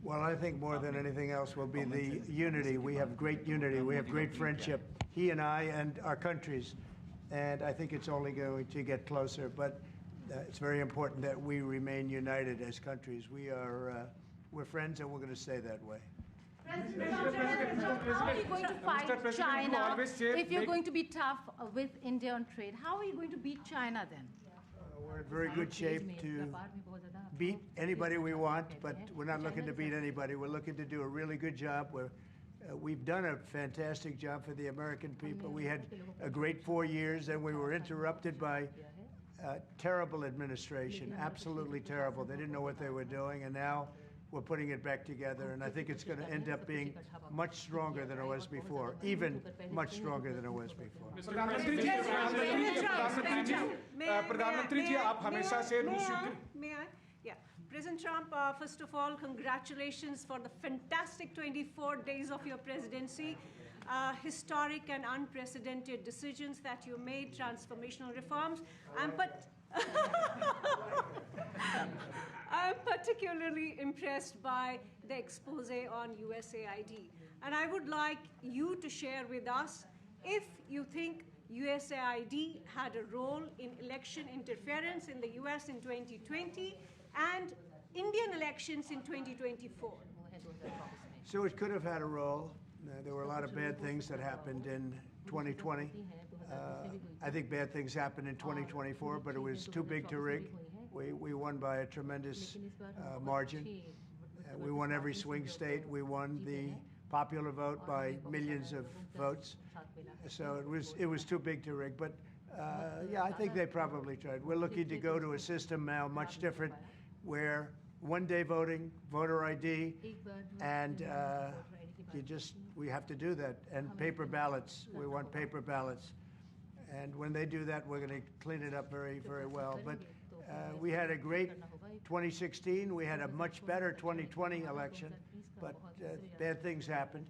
Well, I think more than anything else will be the unity. We have great unity. We have great friendship, he and I and our countries. And I think it's only going to get closer. But it's very important that we remain united as countries. We're friends and we're going to stay that way. President, how are you going to fight China if you're going to be tough with India on trade? How are you going to beat China then? We're in very good shape to beat anybody we want, but we're not looking to beat anybody. We're looking to do a really good job. We've done a fantastic job for the American people. We had a great 4 years, and we were interrupted by terrible administration, absolutely terrible. They didn't know what they were doing, and now we're putting it back together, and I think it's going to end up being much stronger than it was before, even much stronger than it was before. May I? Yeah. President Trump, first of all, congratulations for the fantastic 24 days of your presidency. Historic and unprecedented decisions that you made, transformational reforms. I'm particularly impressed by the expose on USAID. And I would like you to share with us if you think USAID had a role in election interference in the US in 2020 and Indian elections in 2024. So it could have had a role. There were a lot of bad things that happened in 2020. I think bad things happened in 2024, but it was too big to rig. We won by a tremendous margin. We won every swing state. We won the popular vote by millions of votes. So it was too big to rig. But yeah, I think they probably tried. We're looking to go to a system now much different, where one-day voting, voter ID, and we have to do that. And paper ballots. We want paper ballots. And when they do that, we're going to clean it up very, very well. But we had a great 2016. We had a much better 2020 election. But bad things happened.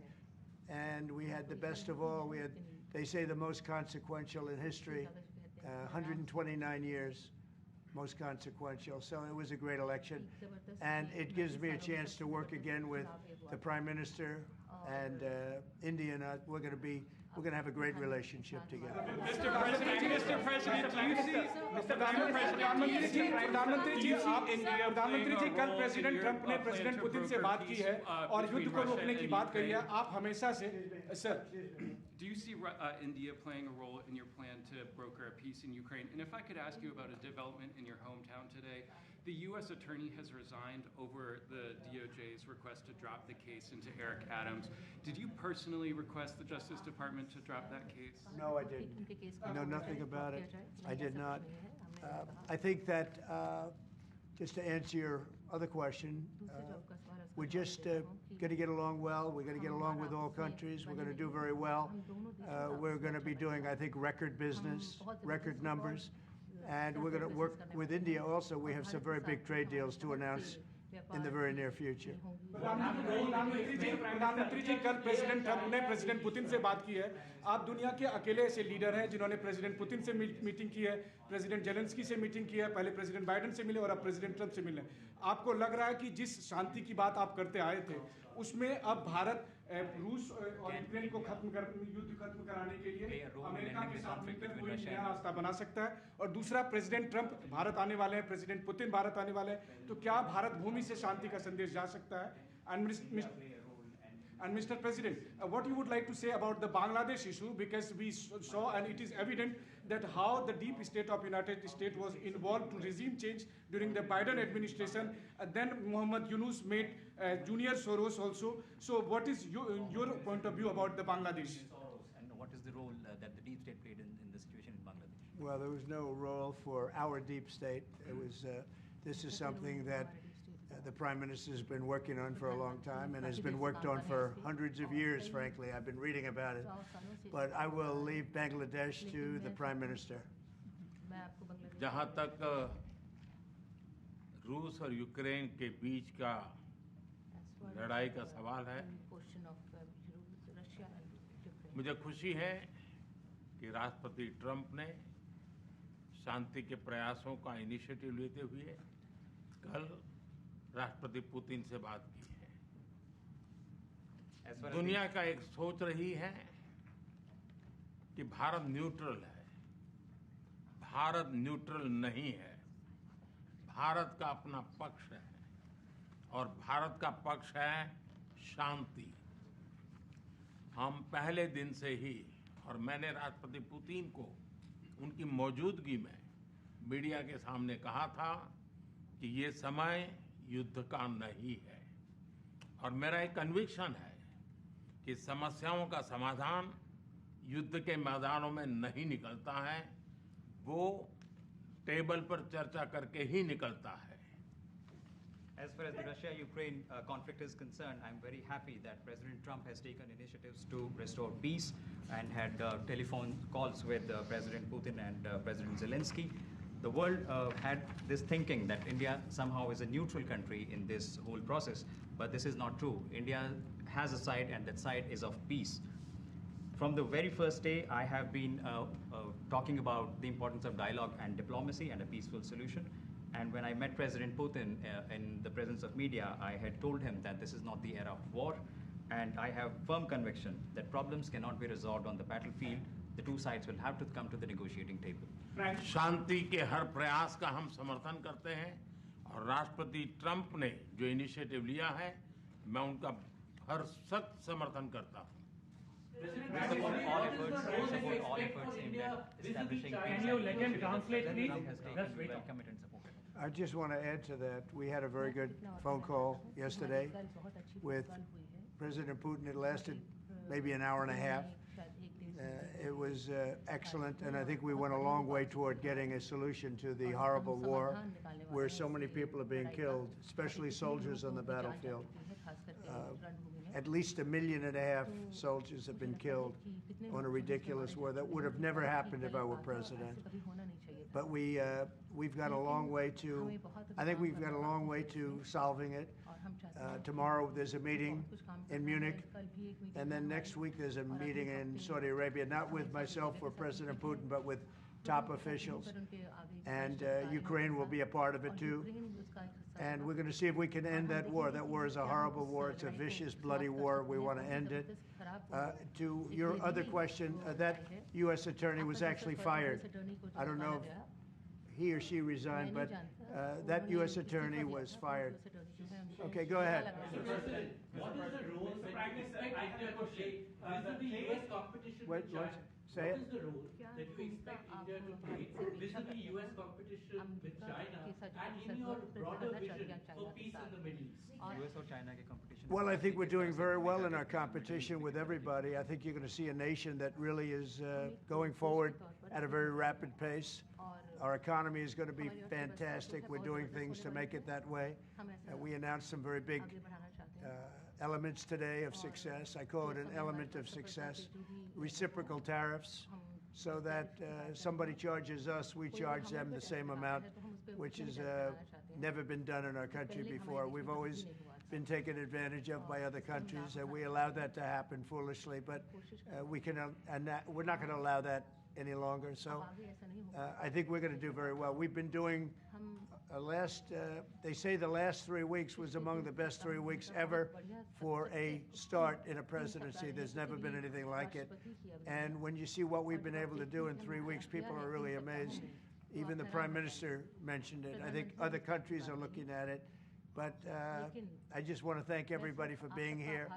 And we had the best of all. We had, they say, the most consequential in history, 129 years. Most consequential. So it was a great election, and it gives me a chance to work again with the Prime Minister and India. And we're going to have a great relationship together. Mr. President, do you see प्रधानमंत्री जी कल president Trump ने president Putin से बात की है और युद्ध को रोकने की बात कही है. आप हमेशा से sir. Do you see India playing a role in your plan to broker a peace in Ukraine? And if I could ask you about a development in your hometown today, the U.S. attorney has resigned over the DOJ's request to drop the case into Eric Adams. Did you personally request the Justice Department to drop that case? No, I didn't. I know nothing about it. I did not. I think that, just to answer your other question, we're just going to get along well. We're going to get along with all countries. We're going to do very well. We're going to be doing, I think, record business, record numbers. And we're going to work with India also. We have some very big trade deals to announce in the very near future. प्रधानमंत्री जी कल president Trump ने president Putin से बात की है. आप दुनिया के अकेले ऐसे लीडर हैं जिन्होंने प्रेसिडेंट पुतिन से मीटिंग की है, प्रेसिडेंट जेलेंस्की से मीटिंग की है, पहले प्रेसिडेंट बाइडेन से मिले और अब प्रेसिडेंट ट्रंप से मिले. आपको लग रहा है कि जिस शांति की बात आप करते आए थे उसमें अब भारत रूस और यूक्रेन को युद्ध खत्म कराने के लिए अमेरिका के साथ मिलकर कोई नया रास्ता बना सकता है? और दूसरा, प्रेसिडेंट ट्रंप भारत आने वाले हैं, प्रेसिडेंट पुतिन भारत आने वाले हैं, तो क्या भारत भूमि से शांति का संदेश जा सकता है? And Mr. President, what you would like to say about the Bangladesh issue, because we saw and it is evident that how the deep state of United States was involved to regime change during the Biden administration. Then Muhammad Yunus made Junior Soros also. So what is your point of view about the Bangladesh? And what is the role that the deep state played in the situation in Bangladesh? Well, there was no role for our deep state. It was, this is something that the Prime Minister has been working on for a long time and has been worked on for hundreds of years, frankly. I've been reading about it. But I will leave Bangladesh to the Prime Minister. जहाँ तक रूस और Ukraine के बीच का लड़ाई का सवाल है, मुझे खुशी है कि राष्ट्रपति ट्रंप ने शांति के प्रयासों का इनिशिएटिव लेते हुए कल राष्ट्रपति पुतिन से बात की है। As far as दुनिया का एक सोच रही है कि भारत न्यूट्रल है। भारत न्यूट्रल नहीं है। भारत का अपना पक्ष है और भारत का पक्ष है शांति। हम पहले दिन से ही, और मैंने राष्ट्रपति पुतिन को उनकी मौजूदगी में मीडिया के सामने कहा था कि ये समय युद्ध का नहीं है, और मेरा एक कन्विक्शन है कि समस्याओं का समाधान युद्ध के मैदानों में नहीं निकलता है, वो टेबल पर चर्चा करके ही निकलता है। As far as the Russia-Ukraine conflict is concerned, I'm very happy that President Trump has taken initiatives to restore peace and had telephone calls with President Putin and President Zelensky. The world had this thinking that India somehow is a neutral country in this whole process, but this is not true. India has a side, and that side is of peace. From the very first day, I have been talking about the importance of dialogue and diplomacy and a peaceful solution. And when I met President Putin in the presence of media, I had told him that this is not the era of war, and I have firm conviction that problems cannot be resolved on the battlefield. The two sides will have to come to the negotiating table. शांति के हर प्रयास का हम समर्थन करते हैं, और राष्ट्रपति Trump ने जो इनिशिएटिव लिया है, मैं उनका हर सख्त समर्थन करता हूं। We support all efforts aimed at establishing peace. Can you let him translate, please? Trump has Let's taken wait. welcome it and support it. I just want to add to that. We had a very good phone call yesterday with President Putin. It lasted maybe an hour and a half. It was excellent, and I think we went a long way toward getting a solution to the horrible war where so many people are being killed, especially soldiers on the battlefield. At least 1.5 million soldiers have been killed on a ridiculous war that would have never happened if I were president. But we've got a long way to, I think we've got a long way to solving it. Tomorrow there's a meeting in Munich, and then next week there's a meeting in Saudi Arabia, not with myself or President Putin, but with top officials. And Ukraine will be a part of it too. And we're going to see if we can end that war. That war is a horrible war. It's a vicious, bloody war. We want to end it. To your other question, that U.S. attorney was actually fired. I don't know if he or she resigned, but that U.S. attorney was fired. Okay, go ahead. What is the role, Prime Minister? I have a question. With the U.S. competition What- with China, say what it. is the role that you expect India to play vis-a-vis U.S. competition with China, and in your broader vision for peace in the Middle East? US or China के competition. Well, I think we're doing very well in our competition with everybody. I think you're going to see a nation that really is going forward at a very rapid pace. Our economy is going to be fantastic. We're doing things to make it that way. We announced some very big elements today of success. I call it an element of success. Reciprocal tariffs, so that somebody charges us, we charge them the same amount, which has never been done in our country before. We've always been taken advantage of by other countries, and we allow that to happen foolishly, but we're not going to allow that any longer. So I think we're going to do very well. We've been doing they say the last 3 weeks was among the best 3 weeks ever for a start in a presidency. There's never been anything like it. And when you see what we've been able to do in 3 weeks, people are really amazed. Even the Prime Minister mentioned it. I think other countries are looking at it. But I just want to thank everybody for being here.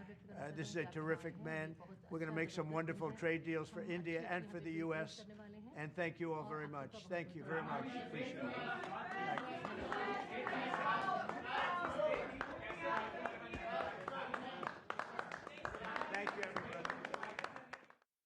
This is a terrific man. We're going to make some wonderful trade deals for India and for the U.S. And thank you all very much. Thank you very much. Appreciate it. Thank you.